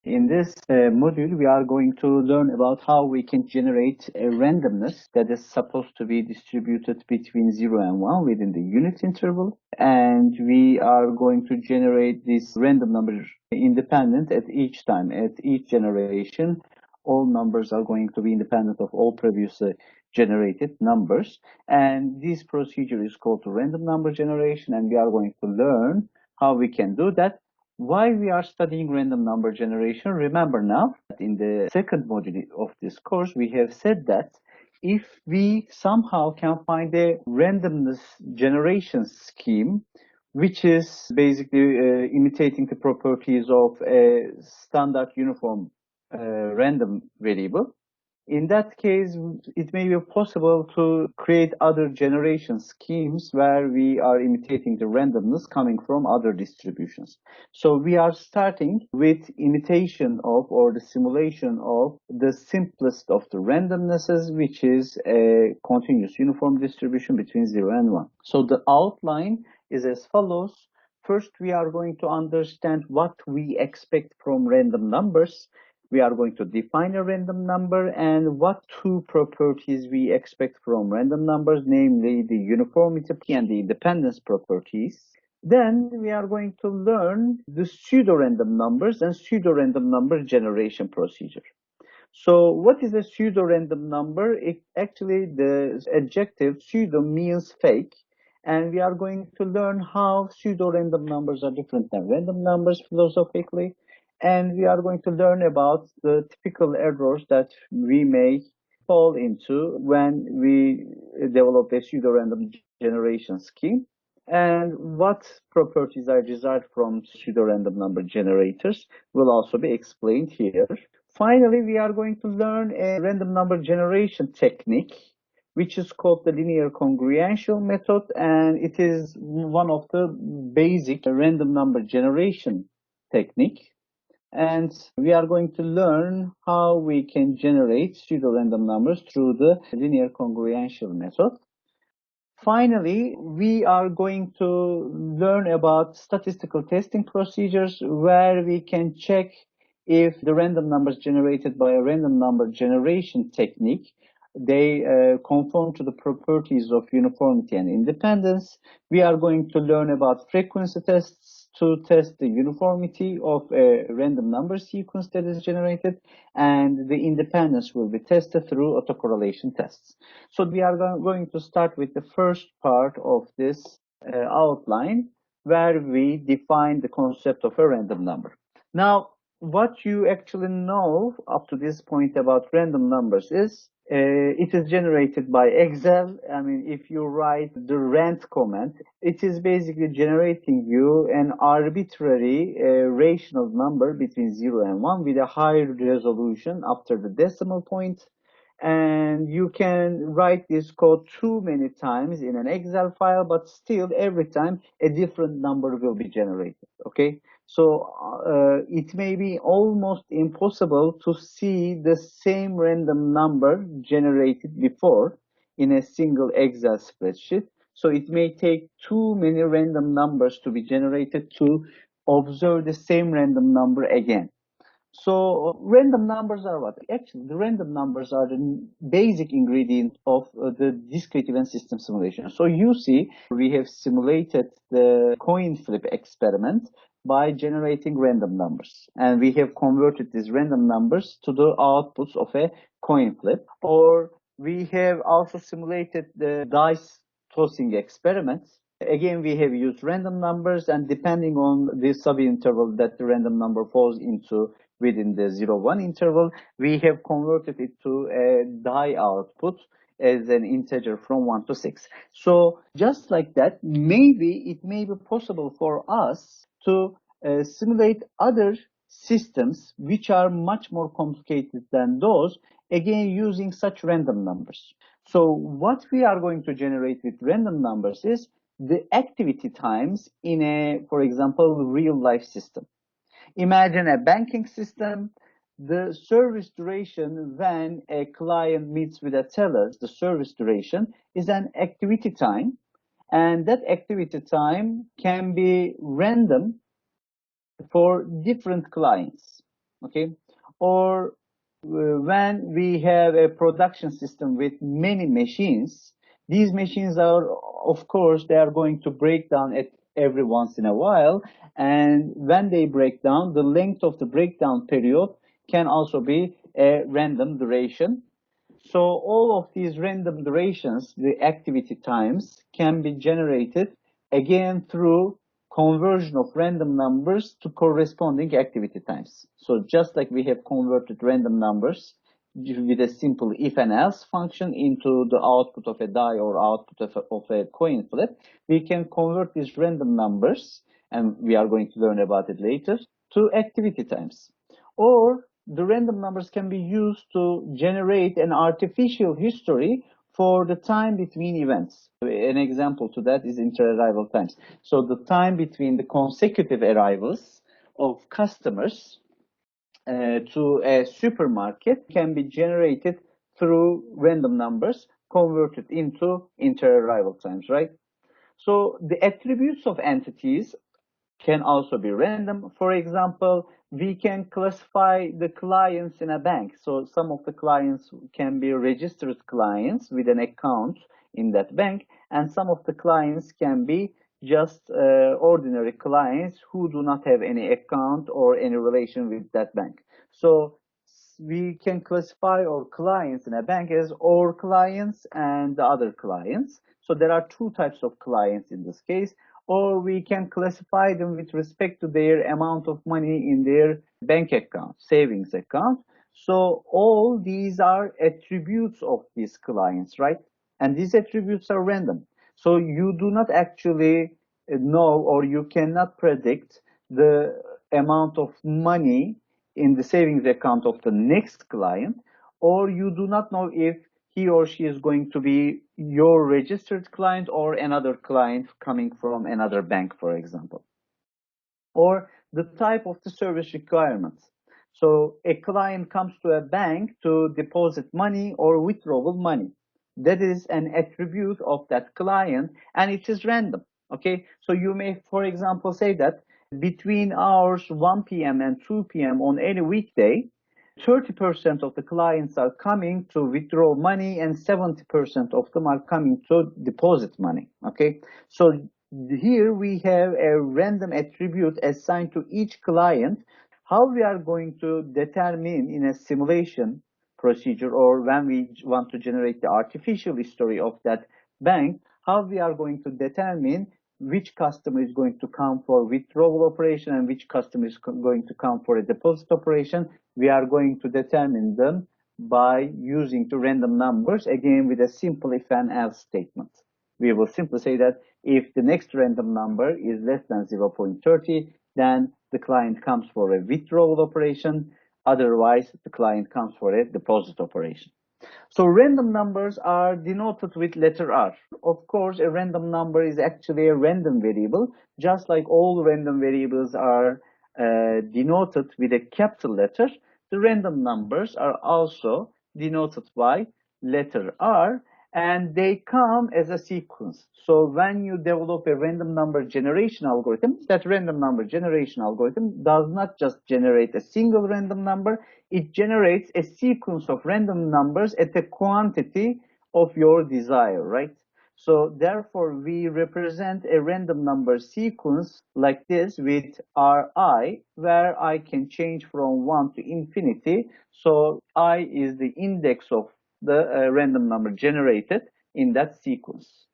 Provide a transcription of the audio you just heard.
In this module, we are going to learn about how we can generate a randomness that is supposed to be distributed between 0 and 1 within the unit interval. And we are going to generate this random number independent at each time. At each generation, all numbers are going to be independent of all previously generated numbers. And this procedure is called random number generation, and we are going to learn how we can do that. Why we are studying random number generation? Remember now, in the second module of this course, we have said that if we somehow can find a randomness generation scheme, which is basically imitating the properties of a standard uniform random variable, in that case, it may be possible to create other generation schemes where we are imitating the randomness coming from other distributions. So we are starting with imitation of, or the simulation of, the simplest of the randomnesses, which is a continuous uniform distribution between 0 and 1. So the outline is as follows. First, we are going to understand what we expect from random numbers. We are going to define a random number and what two properties we expect from random numbers, namely the uniformity and the independence properties. Then we are going to learn the pseudo-random numbers and pseudo-random number generation procedure. So what is a pseudo-random number? Actually, the adjective pseudo means fake. And we are going to learn how pseudo-random numbers are different than random numbers philosophically. And we are going to learn about the typical errors that we may fall into when we develop a pseudo-random generation scheme, and what properties are desired from pseudo-random number generators will also be explained here. Finally, we are going to learn a random number generation technique, which is called the linear congruential method, and it is one of the basic random number generation technique. And we are going to learn how we can generate pseudo-random numbers through the linear congruential method. Finally, we are going to learn about statistical testing procedures where we can check if the random numbers generated by a random number generation technique, they conform to the properties of uniformity and independence. We are going to learn about frequency tests to test the uniformity of a random number sequence that is generated, and the independence will be tested through autocorrelation tests. So we are going to start with the first part of this outline, where we define the concept of a random number. Now, what you actually know up to this point about random numbers is it is generated by Excel. I mean, if you write the rand command, it is basically generating you an arbitrary rational number between 0 and 1 with a high resolution after the decimal point. And you can write this code too many times in an Excel file, but still every time a different number will be generated, okay? So it may be almost impossible to see the same random number generated before in a single Excel spreadsheet. So it may take too many random numbers to be generated to observe the same random number again. So random numbers are what? Actually, the random numbers are the basic ingredient of the discrete event system simulation. So you see, we have simulated the coin flip experiment by generating random numbers. And we have converted these random numbers to the outputs of a coin flip. Or we have also simulated the dice tossing experiments. Again, we have used random numbers, and depending on the subinterval that the random number falls into within the 0-1 interval, we have converted it to a die output as an integer from 1 to 6. So just like that, maybe it may be possible for us to simulate other systems which are much more complicated than those, again using such random numbers. So what we are going to generate with random numbers is the activity times in a, for example, real life system. Imagine a banking system. The service duration when a client meets with a teller, the service duration is an activity time, and that activity time can be random for different clients. okay? Or when we have a production system with many machines, these machines are, of course, they are going to break down at every once in a while. And when they break down, the length of the breakdown period can also be a random duration. So all of these random durations, the activity times, can be generated again through conversion of random numbers to corresponding activity times. So just like we have converted random numbers with a simple if and else function into the output of a die or output of a coin flip, we can convert these random numbers, and we are going to learn about it later, to activity times. Or the random numbers can be used to generate an artificial history for the time between events. An example to that is inter-arrival times. So the time between the consecutive arrivals of customers to a supermarket can be generated through random numbers converted into inter-arrival times, right? So the attributes of entities can also be random. For example, we can classify the clients in a bank. So some of the clients can be registered clients with an account in that bank, and some of the clients can be just ordinary clients who do not have any account or any relation with that bank. So we can classify our clients in a bank as our clients and the other clients. So there are two types of clients in this case, or we can classify them with respect to their amount of money in their bank account, savings account. So all these are attributes of these clients, right? And these attributes are random. So you do not actually know, or you cannot predict the amount of money in the savings account of the next client, or you do not know if he or she is going to be your registered client or another client coming from another bank, for example. Or the type of the service requirements. So a client comes to a bank to deposit money or withdraw money. That is an attribute of that client, and it is random. Okay, so you may, for example, say that between hours 1 p.m. and 2 p.m. on any weekday, 30% of the clients are coming to withdraw money and 70% of them are coming to deposit money. Okay, so here we have a random attribute assigned to each client. How we are going to determine in a simulation procedure, or when we want to generate the artificial history of that bank, how we are going to determine which customer is going to come for withdrawal operation and which customer is going to come for a deposit operation. We are going to determine them by using the random numbers, again with a simple if and else statement. We will simply say that if the next random number is less than 0.30, then the client comes for a withdrawal operation. Otherwise, the client comes for a deposit operation. So random numbers are denoted with letter R. Of course, a random number is actually a random variable, just like all random variables are denoted with a capital letter. The random numbers are also denoted by letter R, and they come as a sequence. So when you develop a random number generation algorithm, that random number generation algorithm does not just generate a single random number, it generates a sequence of random numbers at the quantity of your desire, right? So therefore, we represent a random number sequence like this with Ri, where I can change from 1 to infinity. So I is the index of the random number generated in that sequence.